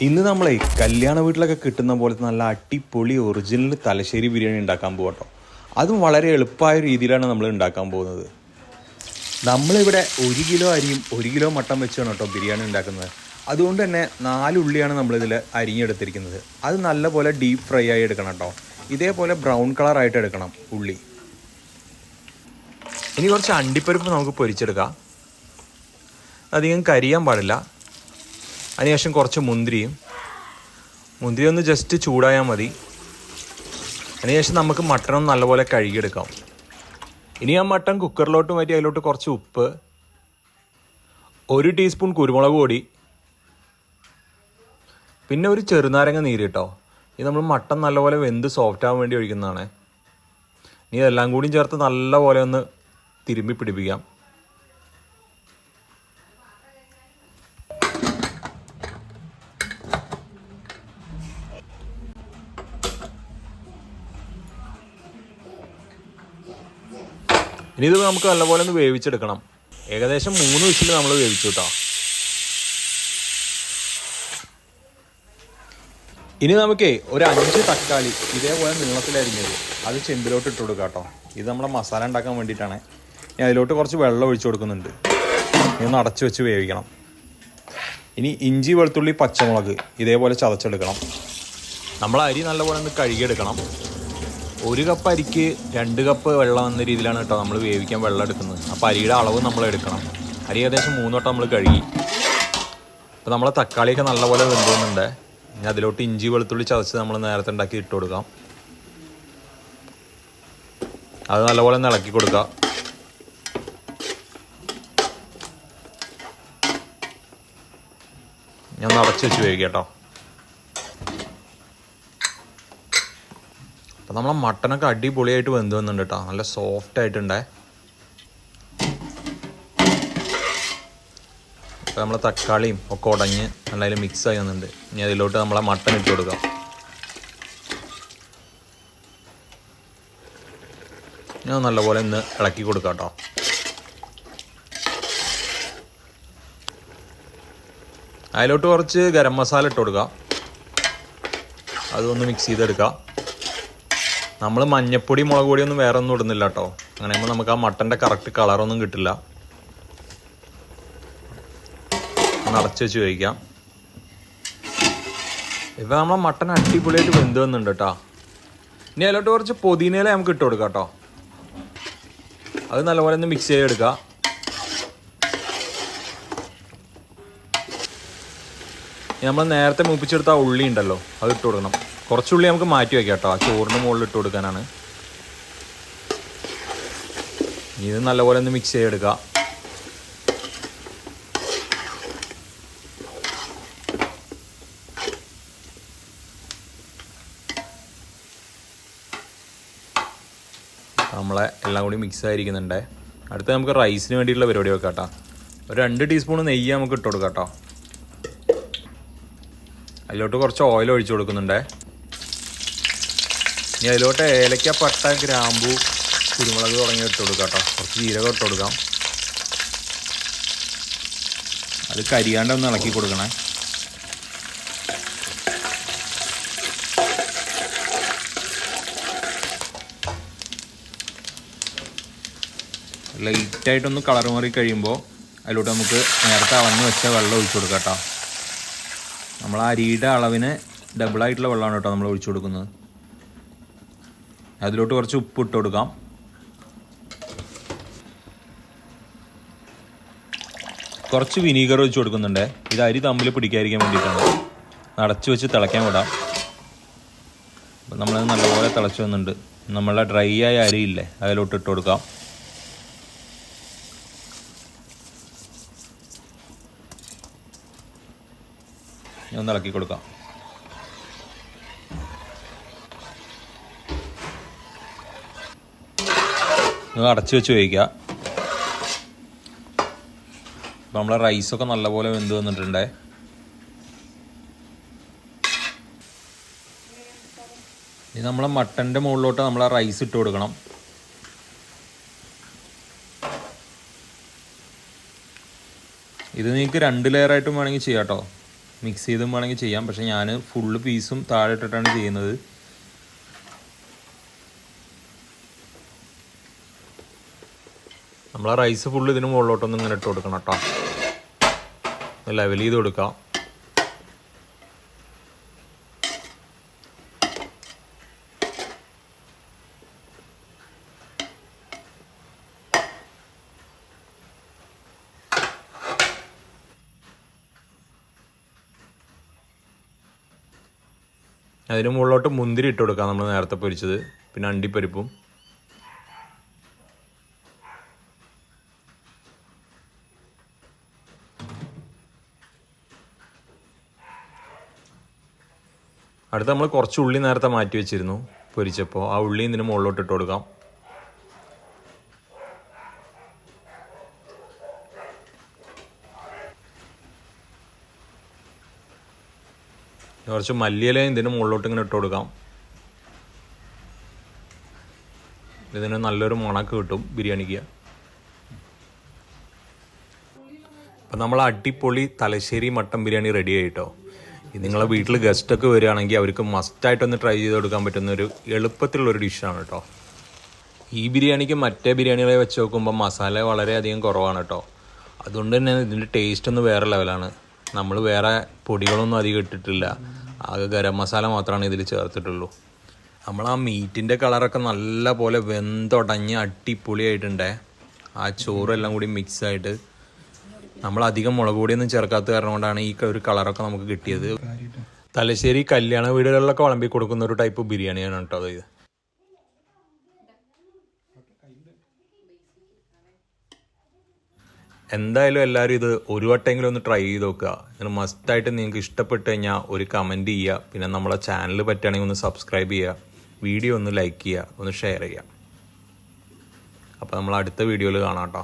ഇന്ന് നമ്മളെ കല്യാണ വീട്ടിലൊക്കെ കിട്ടുന്ന പോലത്തെ നല്ല അടിപൊളി ഒറിജിനൽ തലശ്ശേരി ബിരിയാണി ഉണ്ടാക്കാൻ പോകട്ടോ. അതും വളരെ എളുപ്പമായ രീതിയിലാണ് നമ്മൾ ഉണ്ടാക്കാൻ പോകുന്നത്. നമ്മളിവിടെ 1 കിലോ അരിയും 1 കിലോ മട്ടൻ വെച്ചാണ് കേട്ടോ ബിരിയാണി ഉണ്ടാക്കുന്നത്. അതുകൊണ്ട് തന്നെ 4 ഉള്ളിയാണ് നമ്മളിതിൽ അരിഞ്ഞെടുത്തിരിക്കുന്നത്. അത് നല്ലപോലെ ഡീപ്പ് ഫ്രൈ ആയി എടുക്കണം കേട്ടോ. ഇതേപോലെ ബ്രൗൺ കളറായിട്ട് എടുക്കണം ഉള്ളി. ഇനി കുറച്ച് അണ്ടിപ്പരിപ്പ് നമുക്ക് പൊരിച്ചെടുക്കാം. അധികം കരിയാൻ പാടില്ല. അതിനുശേഷം കുറച്ച് മുന്തിരി ഒന്ന് ജസ്റ്റ് ചൂടായാൽ മതി. അതിനുശേഷം നമുക്ക് മട്ടൺ നല്ലപോലെ കഴുകിയെടുക്കാം. ഇനി ആ മട്ടൺ കുക്കറിലോട്ട് മാറ്റി അതിലോട്ട് കുറച്ച് ഉപ്പ്, 1 ടീസ്പൂൺ കുരുമുളക് പൊടി, പിന്നെ ഒരു ചെറുനാരങ്ങ നീര് കേട്ടോ. ഇത് നമ്മൾ മട്ടൺ നല്ലപോലെ വെന്ത് സോഫ്റ്റ് ആവാൻ വേണ്ടി ഒഴിക്കുന്നതാണ്. ഇനി ഇതെല്ലാം കൂടി ചേർത്ത് നല്ലപോലെ ഒന്ന് തിരുമ്പി പിടിപ്പിക്കാം. ഇനി ഇത് നമുക്ക് നല്ലപോലെ ഒന്ന് വേവിച്ചെടുക്കണം. ഏകദേശം 3 വിസിൽ നമ്മൾ വേവിച്ചു കേട്ടോ. ഇനി നമുക്ക് ഒരു 5 തക്കാളി ഇതേപോലെ നീളത്തിലരിഞ്ഞത് അത് ചെമ്പിലോട്ട് ഇട്ട് കൊടുക്കാം കേട്ടോ. ഇത് നമ്മുടെ മസാല ഉണ്ടാക്കാൻ വേണ്ടിയിട്ടാണ്. ഇനി അതിലോട്ട് കുറച്ച് വെള്ളം ഒഴിച്ചു കൊടുക്കുന്നുണ്ട്. ഇതൊന്ന് അടച്ചു വെച്ച് വേവിക്കണം. ഇനി ഇഞ്ചി, വെളുത്തുള്ളി, പച്ചമുളക് ഇതേപോലെ ചതച്ചെടുക്കണം. നമ്മൾ അരി നല്ലപോലെ ഒന്ന് കഴുകിയെടുക്കണം. 1 കപ്പ് അരിക്ക് 2 കപ്പ് വെള്ളം എന്ന രീതിയിലാണ് കേട്ടോ നമ്മൾ വേവിക്കാൻ വെള്ളം എടുക്കുന്നത്. അപ്പോൾ അരിയുടെ അളവ് നമ്മൾ എടുക്കണം. അരി ഏകദേശം 3 വട്ടം നമ്മൾ കഴുകി. അപ്പോൾ നമ്മളെ തക്കാളിയൊക്കെ നല്ലപോലെ വെന്തുന്നുണ്ട്. ഇനി അതിലോട്ട് ഇഞ്ചി, വെളുത്തുള്ളി ചതച്ച് നമ്മൾ നേരത്തെ ഉണ്ടാക്കി ഇട്ട് കൊടുക്കാം. അത് നല്ലപോലെ ഒന്ന് ഇളക്കി കൊടുക്കുക. ഞാൻ അടച്ച് വെച്ച് വേവിക്കാം കേട്ടോ. അപ്പോൾ നമ്മളെ മട്ടനൊക്കെ അടിപൊളിയായിട്ട് വെന്ത് വന്നിട്ടുണ്ട് കേട്ടോ. നല്ല സോഫ്റ്റ് ആയിട്ടുണ്ടേ. അപ്പോൾ നമ്മളെ തക്കാളിയും ഒക്കെ ഉടഞ്ഞ് നല്ല മിക്സ് ആയി വന്നിട്ടുണ്ട്. ഇനി അതിലോട്ട് നമ്മളെ മട്ടൻ ഇട്ട് കൊടുക്കാം. ഞാൻ നല്ലപോലെ ഒന്ന് ഇളക്കി കൊടുക്കാം കേട്ടോ. അതിലോട്ട് കുറച്ച് ഗരം മസാല ഇട്ട് കൊടുക്കുക. അതൊന്ന് മിക്സ് ചെയ്തെടുക്കുക. നമ്മൾ മഞ്ഞപ്പൊടി, മുളക് പൊടിയൊന്നും വേറെ ഒന്നും ഇടുന്നില്ല കേട്ടോ. അങ്ങനെ ആകുമ്പോൾ നമുക്ക് ആ മട്ടൻ്റെ കറക്റ്റ് കളറൊന്നും കിട്ടില്ല. അടച്ച് വെച്ച് കഴിക്കാം. ഇപ്പം നമ്മളെ മട്ടൻ അടിപൊളിയായിട്ട് വെന്ത് വന്നിട്ടുണ്ട് കേട്ടോ. ഇനി അതിലോട്ട് കുറച്ച് പുതിനയില നമുക്ക് ഇട്ട് കൊടുക്കാം കേട്ടോ. അത് നല്ലപോലെ ഒന്ന് മിക്സ് ചെയ്തെടുക്കുക. നമ്മൾ നേരത്തെ മൂപ്പിച്ചെടുത്ത ആ ഉള്ളി ഉണ്ടല്ലോ അത് ഇട്ട് കൊടുക്കണം. കുറച്ചുള്ളി നമുക്ക് മാറ്റി വയ്ക്കാം കേട്ടോ. ആ ചോറിന് മുകളിൽ ഇട്ട് കൊടുക്കാനാണ്. ഇത് നല്ലപോലെ ഒന്ന് മിക്സ് ചെയ്തെടുക്കുക. നമ്മളെ എല്ലാം കൂടി മിക്സ് ആയിരിക്കുന്നുണ്ട്. അടുത്ത നമുക്ക് റൈസിന് വേണ്ടിയിട്ടുള്ള പരിപാടി വെക്കാം കേട്ടോ. ഒരു 2 ടീസ്പൂൺ നെയ്യ് നമുക്ക് ഇട്ട് കൊടുക്കാം കേട്ടോ. അതിലോട്ട് കുറച്ച് ഓയിൽ ഒഴിച്ചു കൊടുക്കുന്നുണ്ട്. ഇനി അതിലോട്ട് ഏലക്ക, പട്ട, ഗ്രാമ്പു, കുരുമുളക് തുടങ്ങി ഇട്ട് കൊടുക്കാം കേട്ടോ. കുറച്ച് ജീരകം ഇട്ട് കൊടുക്കാം. അത് കരിയാണ്ട് ഒന്ന് ഇളക്കി കൊടുക്കണേ. ലൈറ്റായിട്ടൊന്ന് കളർ മാറി കഴിയുമ്പോൾ അതിലോട്ട് നമുക്ക് നേരത്തെ അളന്ന് വെച്ച വെള്ളം ഒഴിച്ചു കൊടുക്കാം കേട്ടോ. നമ്മൾ അരിയുടെ അളവിന് ഡബിളായിട്ടുള്ള വെള്ളമാണ് കേട്ടോ നമ്മൾ ഒഴിച്ചു കൊടുക്കുന്നത്. അതിലോട്ട് കുറച്ച് ഉപ്പ് ഇട്ട് കൊടുക്കാം. കുറച്ച് വിനീഗർ ഒഴിച്ച് കൊടുക്കുന്നുണ്ട്. ഇത് അരി തമ്മിൽ പിടിക്കാതിരിക്കാൻ വേണ്ടിയിട്ടാണ്. അടച്ചു വെച്ച് തിളയ്ക്കാൻ വിടാം. അപ്പം നമ്മളത് നല്ലപോലെ തിളച്ച് വന്നിട്ടുണ്ട്. നമ്മളെ ഡ്രൈ ആയ അരിയില്ലേ അതിലോട്ട് ഇട്ട് കൊടുക്കാം. ഒന്ന് ഇളക്കി കൊടുക്കാം. അടച്ചു വെച്ച് വേവിക്കുക. അപ്പം നമ്മളെ റൈസൊക്കെ നല്ലപോലെ വെന്ത് വന്നിട്ടുണ്ട്. ഇനി നമ്മളെ മട്ടൻ്റെ മുകളിലോട്ട് നമ്മൾ ആ റൈസ് ഇട്ട് കൊടുക്കണം. ഇത് നിങ്ങൾക്ക് 2 ലെയറായിട്ടും വേണമെങ്കിൽ ചെയ്യാം കേട്ടോ. മിക്സ് ചെയ്തും വേണമെങ്കിൽ ചെയ്യാം. പക്ഷേ ഞാൻ ഫുള്ള് പീസും താഴെ ഇട്ടിട്ടാണ് ചെയ്യുന്നത്. നമ്മൾ ആ റൈസ് ഫുള്ള് ഇതിന് മുകളിലോട്ടൊന്നും ഇങ്ങനെ ഇട്ട് കൊടുക്കണം കേട്ടോ. ലെവൽ ചെയ്ത് കൊടുക്കാം. അതിന് മുകളിലോട്ട് മുന്തിരി ഇട്ട് കൊടുക്കാം, നമ്മൾ നേരത്തെ പൊരിച്ചത്. പിന്നെ അണ്ടിപ്പരിപ്പും. അടുത്ത് നമ്മൾ കുറച്ച് ഉള്ളി നേരത്തെ മാറ്റി വെച്ചിരുന്നു പൊരിച്ചപ്പോൾ. ആ ഉള്ളി ഇതിന് മുകളിലോട്ട് ഇട്ട് കൊടുക്കാം. കുറച്ച് മല്ലിയിലയും ഇതിന് മുകളിലോട്ട് ഇങ്ങനെ ഇട്ട് കൊടുക്കാം. ഇതിന് നല്ലൊരു മണക്ക് കിട്ടും ബിരിയാണിക്ക്. അപ്പം നമ്മൾ അടിപൊളി തലശ്ശേരി മട്ടൻ ബിരിയാണി റെഡി ആയിട്ടോ. ഇത് നിങ്ങളെ വീട്ടിൽ ഗസ്റ്റൊക്കെ വരികയാണെങ്കിൽ അവർക്ക് മസ്റ്റായിട്ടൊന്ന് ട്രൈ ചെയ്ത് കൊടുക്കാൻ പറ്റുന്നൊരു എളുപ്പത്തിലുള്ളൊരു ഡിഷാണ് കേട്ടോ. ഈ ബിരിയാണിക്ക് മറ്റേ ബിരിയാണികളെ വെച്ച് നോക്കുമ്പോൾ മസാല വളരെയധികം കുറവാണ് കേട്ടോ. അതുകൊണ്ട് തന്നെ ഇതിൻ്റെ ടേസ്റ്റ് ഒന്ന് വേറെ ലെവലാണ്. നമ്മൾ വേറെ പൊടികളൊന്നും അധികം ഇട്ടിട്ടില്ല. ആകെ ഗരം മസാല മാത്രമാണ് ഇതിൽ ചേർത്തിട്ടുള്ളൂ. നമ്മൾ ആ മീറ്റിൻ്റെ കളറൊക്കെ നല്ല പോലെ വെന്തുടഞ്ഞ് അടിപൊളിയായിട്ടുണ്ടേ. ആ ചോറെല്ലാം കൂടി മിക്സായിട്ട്. നമ്മളധികം മുളക് പൊടിയൊന്നും ചേർക്കാത്ത കാരണം കൊണ്ടാണ് ഈ ഒരു കളറൊക്കെ നമുക്ക് കിട്ടിയത്. തലശ്ശേരി കല്യാണ വീടുകളിലൊക്കെ വിളമ്പി കൊടുക്കുന്ന ഒരു ടൈപ്പ് ബിരിയാണിയാണ് കേട്ടോ ഇത്. എന്തായാലും എല്ലാവരും ഇത് ഒരു വട്ടമെങ്കിലും ഒന്ന് ട്രൈ ചെയ്ത് നോക്കുക. ഇതിന് മസ്റ്റായിട്ട് നിങ്ങൾക്ക് ഇഷ്ടപ്പെട്ട് കഴിഞ്ഞാൽ ഒരു കമൻറ്റ് ചെയ്യുക. പിന്നെ നമ്മളെ ചാനൽ പറ്റുകയാണെങ്കിൽ ഒന്ന് സബ്സ്ക്രൈബ് ചെയ്യുക. വീഡിയോ ഒന്ന് ലൈക്ക് ചെയ്യുക, ഒന്ന് ഷെയർ ചെയ്യുക. അപ്പോൾ നമ്മൾ അടുത്ത വീഡിയോയിൽ കാണാം കേട്ടോ.